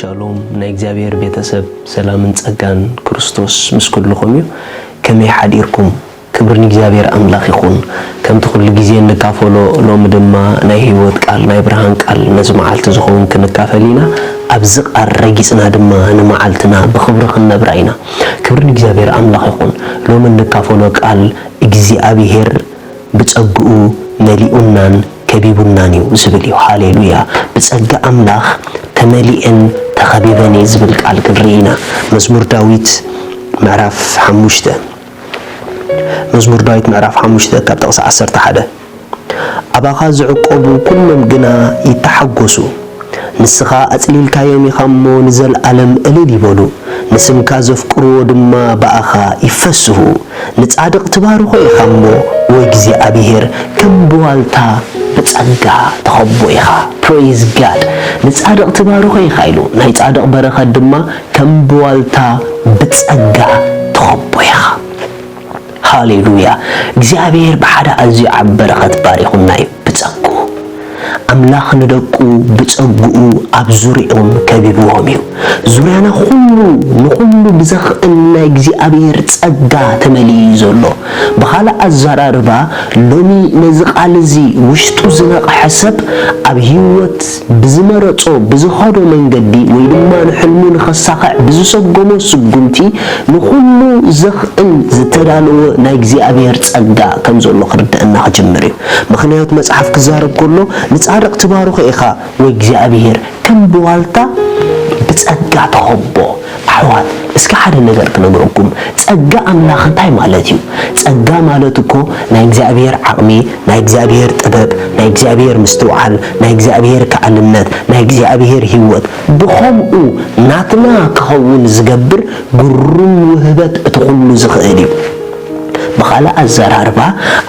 ሻሎም ናይ እግዚአብሔር ቤተሰብ ሰላምን ጸጋን ክርስቶስ ምስኩልኩም እዩ ከመይ ሓዲርኩም ክብርን እግዚአብሔር አምላክ ይኹን ከምቲ ኩሉ ግዜ እንካፈሎ ሎም ድማ ናይ ህይወት ቃል ናይ ብርሃን ቃል ነዝመዓልቲ ዝኸውን ክንካፈሊና ኣብዚ ቀረጊጽና ድማ ንመዓልትና ብኽብሪ ክንነብራይና ክብርን እግዚአብሔር አምላክ ይኹን ሎም እንካፈሎ ቃል እግዚአብሔር ብጸግኡ መሊኡናን ከቢቡናን እዩ ዝብል እዩ ሃሌሉያ ብጸጋ አምላክ ተመሊእን ተኸቢበን ዝብል ቃል ክንሪኢና መዝሙር ዳዊት ምዕራፍ 5 ካብ ጥቕሲ 11 ኣባኻ ዝዕቆቡ ኩሎም ግና ይተሓጎሱ ንስኻ ኣጽሊልካዮም ኢኻ እሞ ንዘለዓለም እልል ይበሉ ንስምካ ዘፍቅርዎ ድማ በኣኻ ይፈስሑ ንጻድቕ ትባርኾ ኢኻ እሞ ወይ እግዚአብሔር ከም ብዋልታ በጸጋ ተኸቦ ኢኻ praise God ንጻድቕ ትባርኾ ኢኻ ኢሉ ናይ ጻድቕ በረኸት ድማ ከም ብዋልታ በጸጋ ተኸቦ ኢኻ ሃሌሉያ እግዚአብሔር በሓደ ኣዝዩ ዓብ በረኸት ባሪኹና እዩ ብጸጉ አምላኽ ንደቁ ብጸጉኡ ኣብ ዙርያኦም ከቢብዎም እዩ ዙርያና ንኹሉ ብዘኽእል ናይ እግዚአብሔር ጸጋ ተመሊኡ ዘሎ ብኻልእ ኣዘራርባ ሎሚ ነዚ ቃል እዚ ውሽጡ ዝነቕሐ ሰብ ኣብ ህይወት ብዝመረጾ ብዝኸዶ መንገዲ ወይ ድማ ንሕልሙ ንኸሳኽዕ ብዝሰጎሞ ስጉምቲ ንኹሉ ዘኽእል ዝተዳለወ ናይ እግዚአብሔር ጸጋ ከም ዘሎ ክርድአና ክጅምር እዩ ምኽንያቱ መጽሓፍ ክዛረብ ከሎ ንጻድቕ ትባርኹ ኢኻ ወይ እግዚአብሔር ከም ብዋልታ በጸጋ ተኸቦ ኣሕዋት እስኪ ሓደ ነገር ክነግረኩም ጸጋ አምላኽ እንታይ ማለት እዩ ጸጋ ማለት እኮ ናይ እግዚአብሔር ዓቕሚ ናይ እግዚአብሔር ጥበብ ናይ እግዚአብሔር ምስትውዓል ናይ እግዚአብሔር ከኣልነት ናይ እግዚአብሔር ህይወት ብኸምኡ ናትና ክኸውን ዝገብር ግሩም ውህበት እቲ ኩሉ ዝኽእል እዩ بخالا الزراربا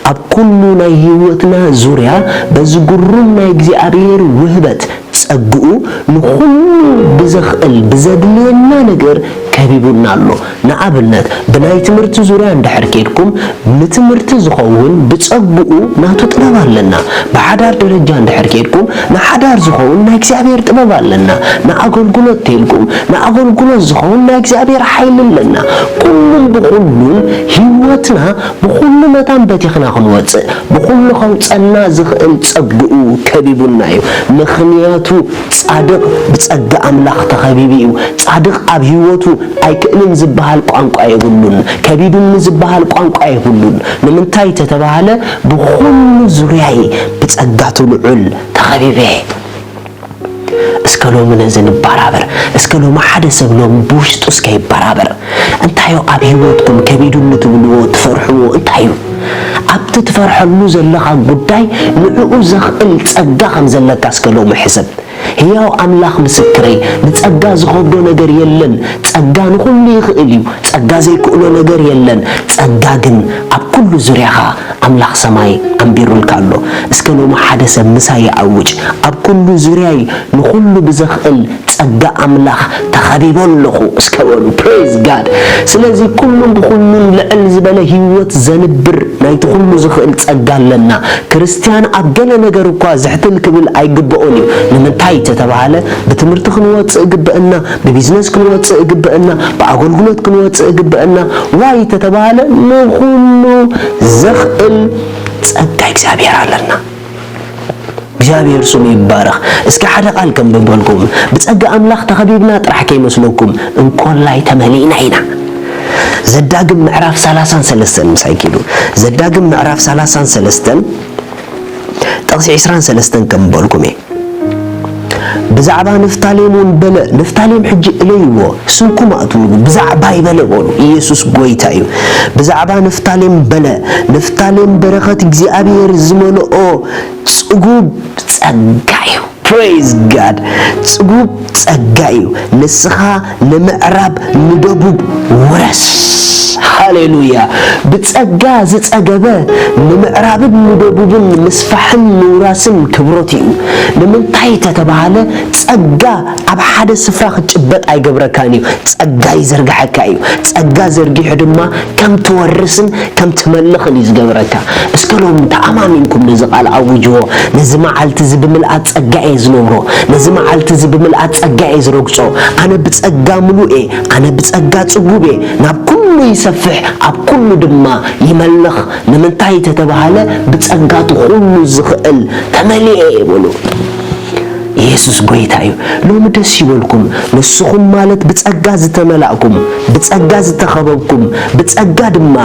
أب كل ناي هيوتنا زوريا بز قرون ناي እግዚአብሔር وهبت تسقو نخل بزخل بزدلينا نجر كبيبنا له نعبلنات بناي تمرت زوريا عند حركيتكم نتمرت زخون بتسقو ناتو طلبا لنا بحدار درجة عند حركيتكم نحدار زخون ناي እግዚአብሔር طلبا لنا نأقلقلت تيلكم نأقلقلت زخون ناي እግዚአብሔር حيل لنا كلهم بخلون هيوتنا بخل متان بتيخنا خنوص بخل خوصنا زخل ጸግኡ ከቢቡና እዩ ምኽንያቱ ጻድቕ ብጸጋ አምላኽ ተኸቢቡ እዩ ጻድቕ ኣብ ህይወቱ ኣይክእልን ዝበሃል ቋንቋ ይብሉን ከቢቡን ዝበሃል ቋንቋ ይብሉን ንምንታይ ተተባሃለ ብኹሉ ዙርያይ ብጸጋቱ ልዑል ተኸቢበ እስከሎም ነዝን ባራበር እስከሎም ሓደ ሰብሎም ብውሽጡ እስከ ይባራበር እንታዩ ኣብ ህይወትኩም ከቢዱን ትብልዎ ትፈርሕዎ እንታዩ ኣብቲ ትፈርሐሉ ዘለኻ ጉዳይ ንዕኡ ዘኽእል ጸጋ ከም ዘለካ እስከሎም ሕሰብ ሕያው አምላኽ ምስክረይ ንጸጋ ዝኸብዶ ነገር የለን ጸጋ ንኹሉ ይኽእል እዩ ጸጋ ዘይክእሎ ነገር የለን ጸጋ ግን ኣብ ኩሉ ዙርያኻ አምላኽ ሰማይ ኣንቢሩልካ ኣሎ እስከሎም ሓደ ሰብ ምሳይ ኣውጅ ኣብ ኩሉ ዙርያይ ንኹሉ ብዘኽእል ጸጋ አምላኽ ተኸቢበለኹ እስከበሉ praise God ስለዚህ ኩሉም ብኩሉን ልዕል ዝበለ ህይወት ዘንብር ናይቲ ኩሉ ዝኽእል ጸጋ ኣለና ክርስቲያን ኣብ ገለ ነገር እኳ ዝሕትል ክብል ኣይግብኦን እዩ ንምንታይ ተተባሃለ በትምህርት ክንወጽእ ግብአና በቢዝነስ ክንወጽእ ግብአና በአገልግሎት ክንወጽእ ግብአና ዋይ ተተባሃለ ንኹሉ ዘኽእል ጸጋ እግዚአብሔር ኣለና እግዚአብሔር ስሙ ይባረክ እስኪ ሓደ ቃል ከም በልኩም በጸጋ አምላኽ ተኸቢብና ጥራሕ ከይመስለኩም እንኮላይ ተመሊእና ኢና ዘዳግም ምዕራፍ 33 ምሳይኪሉ ዘዳግም ምዕራፍ 33 ጥቕሲ 23 ከም በልኩም بزعبا نفتاليمون بلا نفتاليم حج إليه سنكم أتولو بزعبا يبلا قولو يسوس قويتايو بزعبا نفتاليم بلا نفتاليم برخات እግዚአብሔር زمانو صقوب ጸጋዩ praise God صقوب ጸጋዩ ንስኻ ንምዕራብ ንደቡብ ወረስ ሃሌሉያ ብጸጋ ዝጸገበ ንምዕራብን ንደቡብን ምስፋሕን ንውራስን ክብሮት እዩ ንምንታይ ተተባሃለ ጸጋ ኣብ ሓደ ስፍራ ክትጭበጥ ኣይገብረካን እዩ ጸጋ ይዘርግሐካ እዩ ጸጋ ዘርጊሑ ድማ ከም ትወርስን ከም ትመልኽን ይዝገብረካ እስከሎም ተኣማሚንኩም ነዚ ቃል ኣውጅዎ ነዚ መዓልቲ እዚ ብምልኣት ጸጋ እየ ዝነብሮ ነዚ መዓልቲ እዚ ብምልኣት ጸጋ እየ ዝረግጾ ኣነ ብጸጋ ምሉእ ኣነ ብጸጋ ጽጉብ ናብ ኩሉ ይሰፍሕ ኣብ ኩሉ ድማ ይመልኽ ንምንታይ ተተባሃለ ብጸጋቱ ኩሉ ዝኽእል ተመሊአ ይብሉ ኢየሱስ ጎይታ እዩ ሎሚ ደስ ይበልኩም ንስኹም ማለት ብጸጋ ዝተመላእኩም ብጸጋ ዝተኸበብኩም ብጸጋ ድማ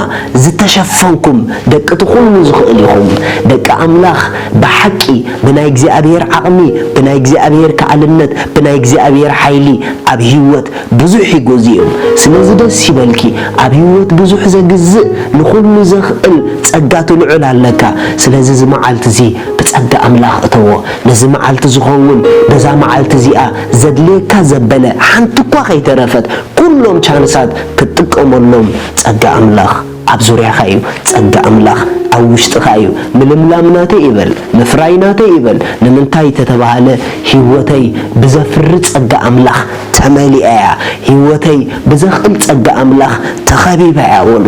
ዝተሸፈንኩም ደቅቲ ኩሉ ዝኽእል ኢኹም ደቂ ኣምላኽ ብሓቂ ብናይ እግዚአብሔር ዓቕሚ ብናይ እግዚአብሔር ከኣልነት ብናይ እግዚአብሔር ሓይሊ ኣብ ህይወት ብዙሕ ይጎዝኦም ስለዚ ደስ ይበልኪ ኣብ ህይወት ብዙሕ ዘግዝእ ንኹሉ ዝኽእል ጸጋ ትልዑል ኣለካ ስለዚ ዝመዓልቲ እዚ ብጸጋ ኣምላኽ እተዎ ነዚ መዓልቲ ዝኸውን በዛ መዓልቲ እዚኣ ዘድልየካ ዘበለ ሓንቲ እኳ ከይተረፈት ኩሎም ቻንሳት ክትጥቀመሎም ጸጋ ኣምላኽ ኣብ ዙርያኻ እዩ ጸጋ ኣምላኽ ኣብ ውሽጥኻ እዩ ምልምላም ናተይ ይበል ምፍራይ ናተይ ይበል ንምንታይ ተተባሃለ ህይወተይ ብዘፍሪ ጸጋ ኣምላኽ ተመሊአ እያ ህይወተይ ብዘኽእል ጸጋ ኣምላኽ ተኸቢባ እያ ወሉ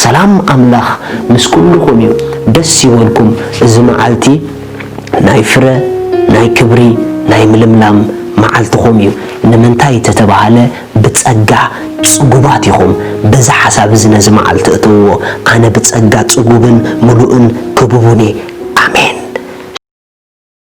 ሰላም ኣምላኽ ምስ ኩልኩም እዩ ደስ ይበልኩም እዚ መዓልቲ ናይ ፍረ ናይ ክብሪ ናይ ምልምላም መዓልትኹም እዩ ንምንታይ ተተባሃለ ብጸጋ ጽጉባት ኢኹም በዛ ሓሳብ እዚ ነዚ መዓልቲ እትውዎ ኣነ ብጸጋ ጽጉብን ምሉእን ክቡቡን